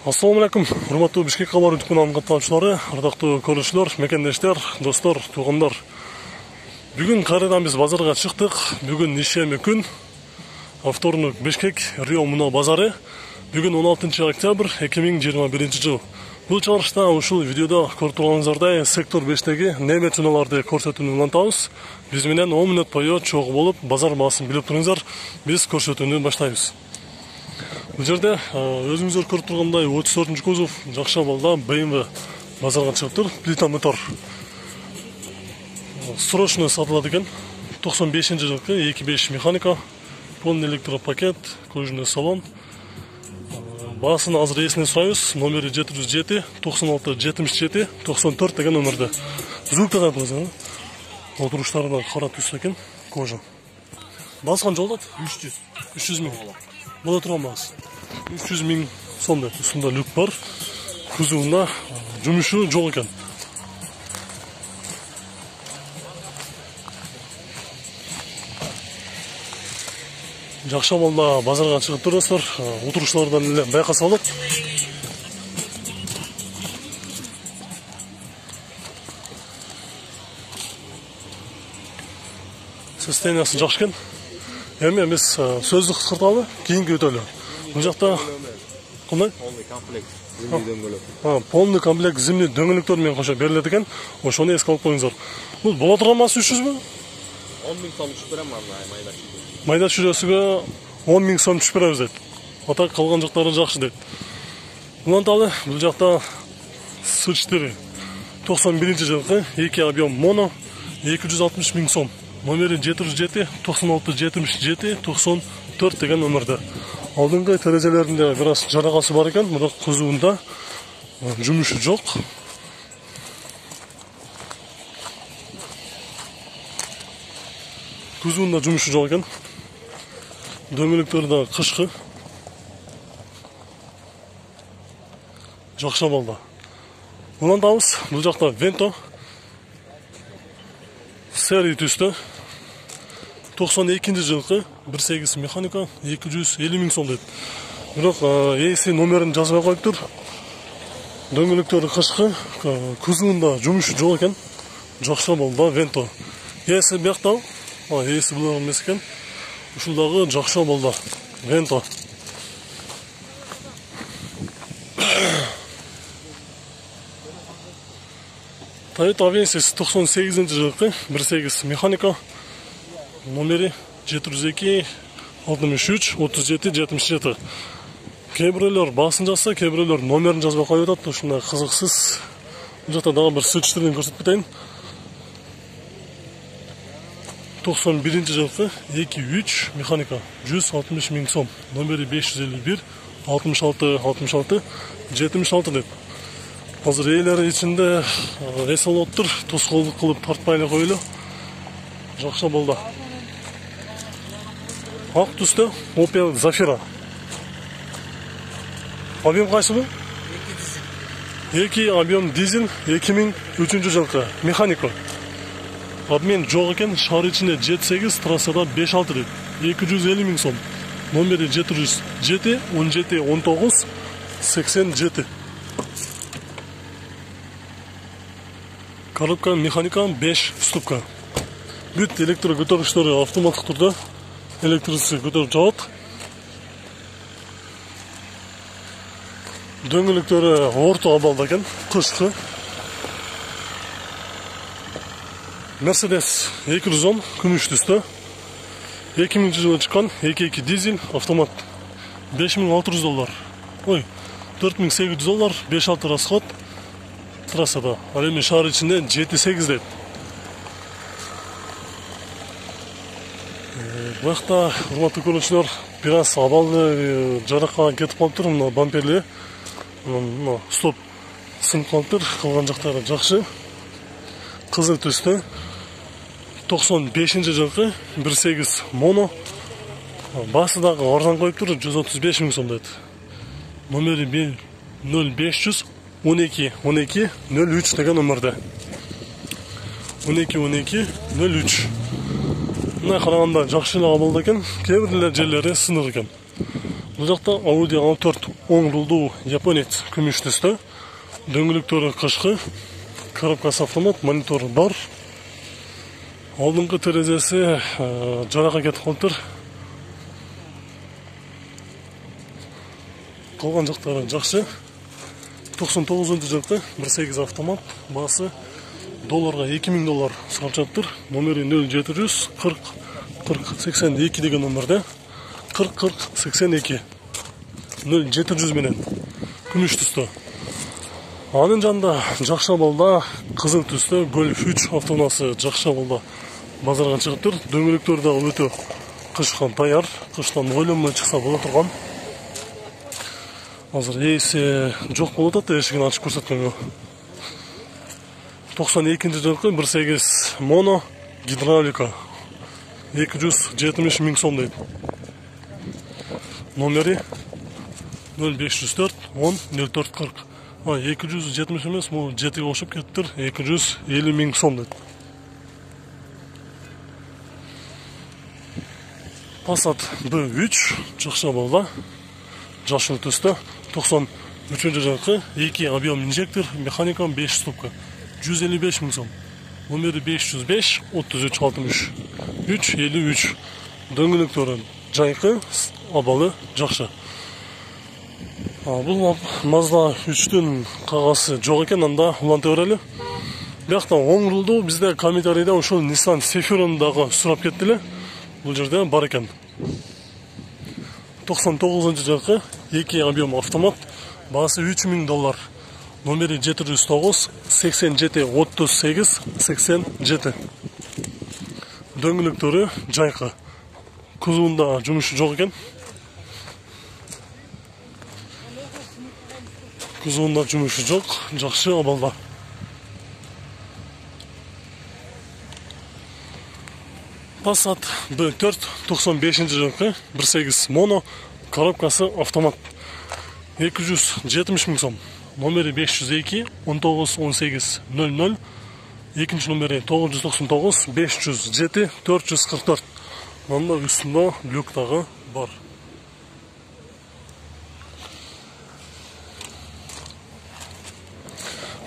Assalamu alaikum. Урматтуу Бишкек кабар YouTube каналынын каттануучулары, ардактуу көрүүчүлөр, мекендештер, достор, туугандар. Бүгүн кайрадан биз базарга чыктык. Бүгүн ишеме күн. Вторник Бишкек Рио Муна базары. Бүгүн 16 октябрь 2021 жыл. Бул чыгарышта ушул видеодо көрүп турганыңыздардай сектор 5теги неме чуналарды көрсөтүүнү улантабыз. Биз менен 10 мүнөт бою чогуу болуп, базар баасын билип туруңуздар. Биз көрсөтүүнү баштайбыз. Бұл жерде өзіңіздер көріп тұрғандай 34-ші кузов жақша балда BMW базарға шығып тұр. Плита мотор срочно сатылады екен. 95-ші жылғы 2.5 механика, полный электропакет, кожаный салон. Басын азыр есіне сұрайыз. Номері 707 96 77 94 деген номерді. Звукты қайтыңыз, отырыштарына қара түсті екен, кожа. Басқан жолдат 300 мың. Бола тұрған бағыз. 300 мың сонда. Үстінде люк бар. Кузовында жұмышы жоқ екен. Жақша балда базарға шығып тұрасыздар. Отырушылардан байқаса алып. Состояниясы жақшы екен. Эми эмес сөздү кыскырталы, кийинки өтөлү. Бул жакта кандай? Полный комплект зимний дөңгөлөктөр менен кошо берилет экен. Ошону эске алып коюңуздар. Бул боло турган мас 300 миң? 10 миң сом түшүп берем майда. Майда чүрөсүгө 10 миң сом түшүп беребиз дейт. Атак калган жактары жакшы дейт. Уланталы, бул жакта С4 91-жылкы 2 объем моно 260 миң сом. Номері 707 96 77 94 деген номерді. Алдыңғы терезелерінде біраз жарақасы бар екен, бірақ кузовында жұмышы жоқ. Кузовында жұмышы жоқ екен. Дөңгөлөктөрү кышкы. Жакша балда. Улантабыз, бул жакта Венто. Сери түсті. 92 жылқы 1.8 механика 250 миң сом дейт. Бирок ээси номерин жазбай коюп тур. Дөңгөлөктөрү кышкы, кузовунда жумуш жок экен. Жакша балда Венто. Ээси биякта, ээси булар эмес экен. Ушулдагы жакша балда Венто. Toyota Avensis 98 жылқы 1.8 механика. Номері 702 63 37 77. Кейбіреулер басын жазса, кейбіреулер номерін жазбай коюп атат. Ушундай кызыксыз. Бул жакта дагы бир С4 көрсөтүп кетейин. 91 жылкы 2.3 механика 160 миң сом. Номери 551 66 66 76 деп. Азыр ээлери ичинде эс алып тур, тоскоолдук кылып тартпай эле койлу. Жакша болду. Ак түстө Opel Zafira. Объем кайсы бул? 2 объем дизель 2003 жылкы механика. Обмен жок экен, шаар ичинде 7-8, трассада 5-6 дейт. 250 миң сом. Номери 707 17 19 87. Коробка механика 5 ступка. Бүт электро көтөргүчтөрү автоматтык турда электрisi көтөрүп жабат. Дөңгөлөктөрү орто абалда экен, кышкы. Mercedes 210 күмүш түстө. 2000 жылы чыккан 2.2 дизель автомат. $5600. Ой, $4800, 5-6 расход. Трассада. Ал эми шаар ичинде 7-8 дейт. Бакта урматтуу көрүүчүлөр, бир аз абалды жаракка кетип калыптыр, мына бамперлери. Мына стоп сынып калыптыр, калган жактары жакшы. Кызыл түстө 95 жылкы 1.8 моно. Басы дагы арзан коюптур, 135 миң сом дейт. Номери 0500 12 12 03 деген номерде. 12 12 03. Мына караганда жакшы эле абалда экен, кээ бир жерлери сыныр экен. Бұл жақта Audi A4 оң рулдуу японец күмүш түстө. Дөңгөлөктөрү кышкы, коробкасы автомат, монитор бар. Алдыңкы терезеси жаракка кетип калыптыр. Калган жактары жакшы. 99-жылкы 1.8 автомат, баасы долларга $2000 сурап жатыр. Номери 0700 40 40 82 деген номерде 40 40 82 0700 менен күмүш түстө. Анын жанында жакшы абалда кызыл түстө Golf 3 автоунаасы жакшы абалда базарга чыгыптыр. Дөңгөлөктөр да өтө кышка даяр, кыштан ойлонбой чыкса боло турган. Азыр ээси жок болуп атат, эшигин ачып көрсөткөнгө. 92-жылкы 1.8 моно гидравлика 270 000 сом дейт. Номери 0504 10 04 40. 270 эмес, бул 7-ге кошуп кеттир, 250 000 сом дейт. Passat B3 жакшы абалда, жашыл түстө, 93-жылкы 2 объем инжектор, механика 5 ступка, 155 000 сом. Номери 505 33 63 353. Дөңгөлөктөрү жайкы, абалы жакшы. Бул Mazda 3-түн кагасы жок экен, анда уланта берели. Биякта оң рулду бизде комментарийде ошол Nissan Sefironi дагы сурап кеттиле. Бул жерде бар экен. 99-жылкы 2 объем автомат, баасы $3000. Номери 709 87 38 87. Дөңгөлөктөрү жайкы. Кузуунда жумушу жок экен. Кузуунда жумушу жок, жакшы абалда. Passat B4 95-жылкы 1.8 моно, коробкасы автомат. 270 000 сом. Номери 502 19 18 00. Экинчи номери 999 507 444. Мында үстүндө люк дагы бар.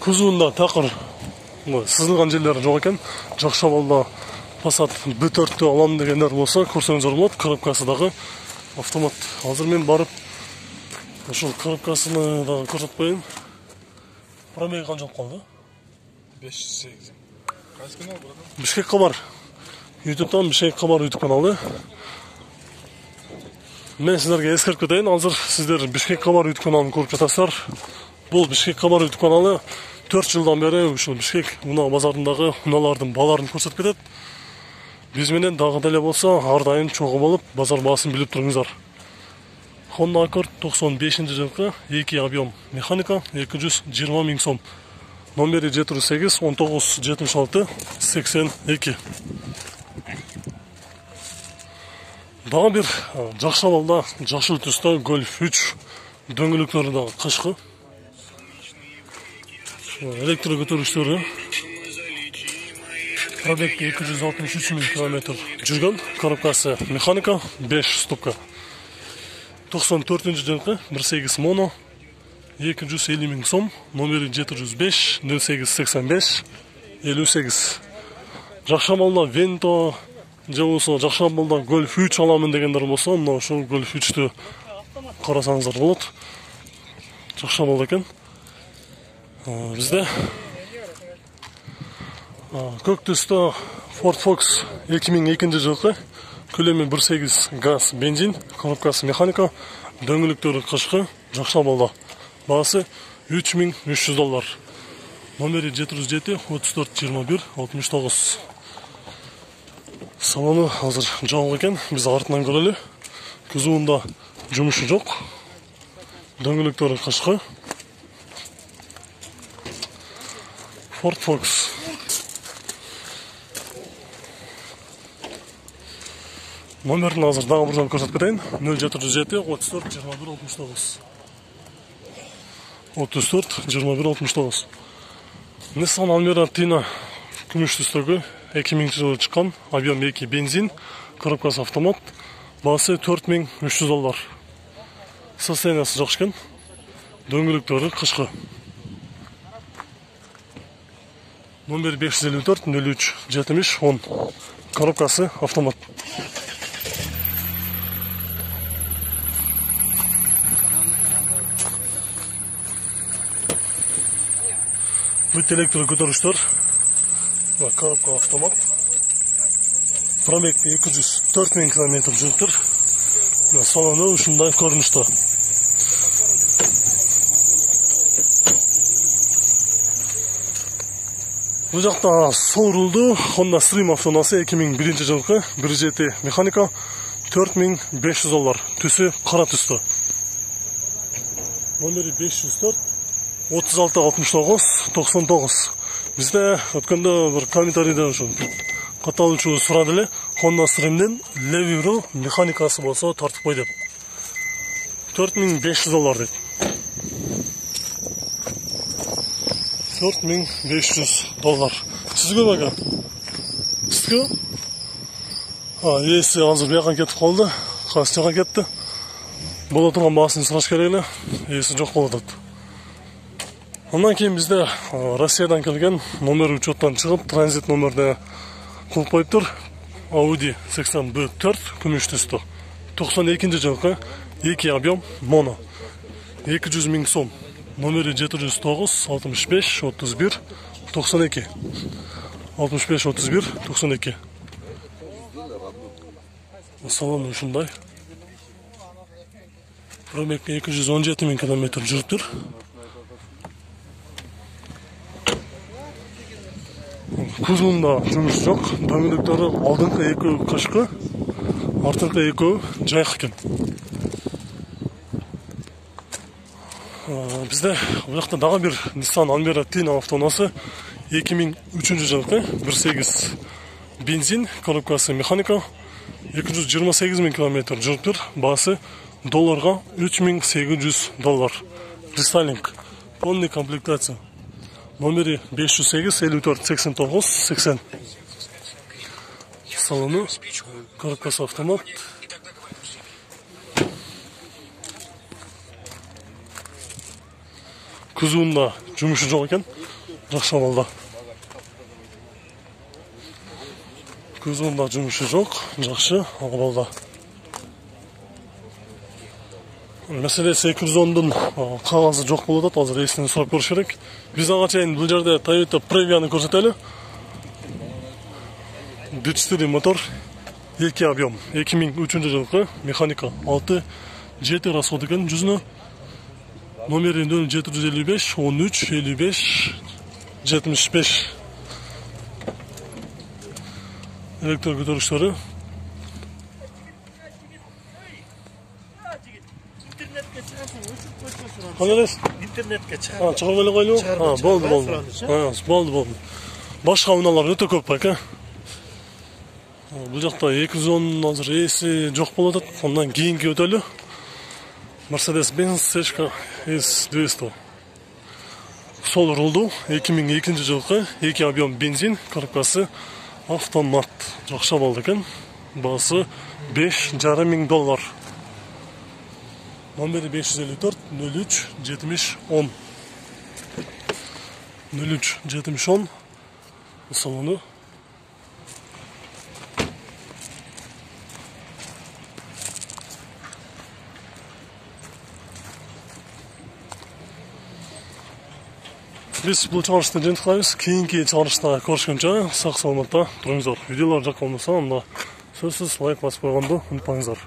Кузуунда такыр сызылган жерлери жок экен. Жакшы абалда Passat B4-тү алам дегендер болсо, көрсөңүздөр болот. Коробкасы дагы автомат. Азыр мен барып ошол коробкасыны дагы көрсөтүп коеюн. Пробеги канчалык калды? 5-8. Кайсы канал брат? Бишкек кабар. YouTube'дан Бишкек кабар YouTube каналы. Мен сиздерге эскертип кетейин, азыр сиздер Бишкек кабар YouTube каналын көрүп жатасыздар. Бул Бишкек кабар YouTube каналы 4 жылдан бери ушул Бишкек унаа базарындагы унаалардын бааларын көрсөтүп кетет. Биз менен дагы деле болсо ар дайым чогуу болуп, базар баасын билип туруңуздар. Honda Accord 95-жылкы 2 объем механика 220 000 сом. Номери 708 19 76 82. Дагы бир жакшы абалда жашыл түстө Golf 3. Дөңгөлөктөрү дагы кышкы. Электро көтөргүчтөрү. Пробег 263 000 км жүргөн. Коробкасы механика 5 ступка. 94-жылкы 1.8 моно 250 000 сом. Номери 705 08 85 58. Жакшы абалда Vento же болсо жакшы абалда Golf 3 аламын дегендер болсо, мына ошол Golf 3-тү карасаңыздар болот. Жакшы абалда экен. Бизде көк түстө Ford Focus 2002-жылкы көлөмү 1.8 газ бензин, коробкасы механика, дөңгөлөктөрү кышкы, жакшы абалда. Баасы $3300. Номери 707 34 21 69. Салону азыр жабык экен, биз артынан көрөлү. Кузуунда жумушу жок. Дөңгөлөктөрү кышкы. Ford Focus. Номерин азыр дагы бир жолу көрсөтүп кетейин. 0707 34 21 69. 34 21 69. Nissan Almera Tina күмүш түстөгү 2000-жылы чыккан, объем 2 бензин, коробкасы автомат, баасы $4300. состояниясы жок экен. Дөңгөлөктөрү кышкы. Номер 554 03 70 10. Коробкасы автомат. Бүт электр көтөрүштөр. Коробка автомат. Пробег 204 000 км жүрүптүр. Салону ушундай көрүнүштө. Бул жакта сол рулду Honda Stream автоунаасы 2001 жылкы 1.7 механика $4500. Түсү кара түстө. Номери 504 36 69 99. Бизде өткөндө бир комментарийде ушу каталуучу сурады эле, Honda Stream'ден леви рул механикасы болсо тартып кой деп. $4500 дейт. $4500. Сизге бага? Сизге? Эси азыр бияка кетип калды. Кайсы жака кетти? Боло турган баасын сураш керек эле. Эси жок болуп атат. Андан кийин бизде Россиядан келген номер учеттан чыгып, транзит номерде кылып коюптур. Audi 80B4 күмүш түстө. 92 жылкы 2 объем моно. 200 000 сом. Номери 709 65 31 92. 65 31 92. Салон ушундай. Пробег 217 000 км жүрүптүр. Кузунда жумуш жок. Дөңгөлөктөрү алдыңкы экөө кышкы, артыңкы экөө жайкы экен. Бизде бул жакта дагы бир Nissan Almera Tina автоунаасы 2003 жылкы 1.8 бензин, коробкасы механика, 228 000 км жүрүптүр. Баасы долларга $3800. Рестайлинг. Полный комплектация. Номери 508 54 89 80. Салону, коробкасы автомат. Кузунда жумушу жок экен. Жакшы абалда. Кузунда жумушу жок, жакшы абалда. Маселеси 210дун кагазы жок болуп атат. Азыр эсинен сурап көрүш керек. Биз ага чейин бул жерде Toyota Previa'ны көрсөтөлү. 4 мотор, 2 объем, 2003 жылкы механика, 6-7 расход экен жүзүнө. Номери 0755 13 55 75. Электр көтөрүштөрү. Интернетке чыгып эле койлубу? Болду. Башка унаалар өтө көп экен. Бул жакта 210 азыр эси жок болуп атат. Андан кийинки өтөлү. Mercedes-Benz Seshka S200. Сол рулду 2002 жылкы 2 объем бензин, коробкасы автомат. Жакшы болду экен. Баасы $5500. Номери 554 03 70 10. 03 70 10. Салону. Биз бул чыгарышты жөнөтүп калабыз. Кийинки чыгарышта көрүшкөнчө сак саламатта туруңуздар. Видеолор жакка болсо анда сөзсүз лайк басып койгонду унутпаңыздар.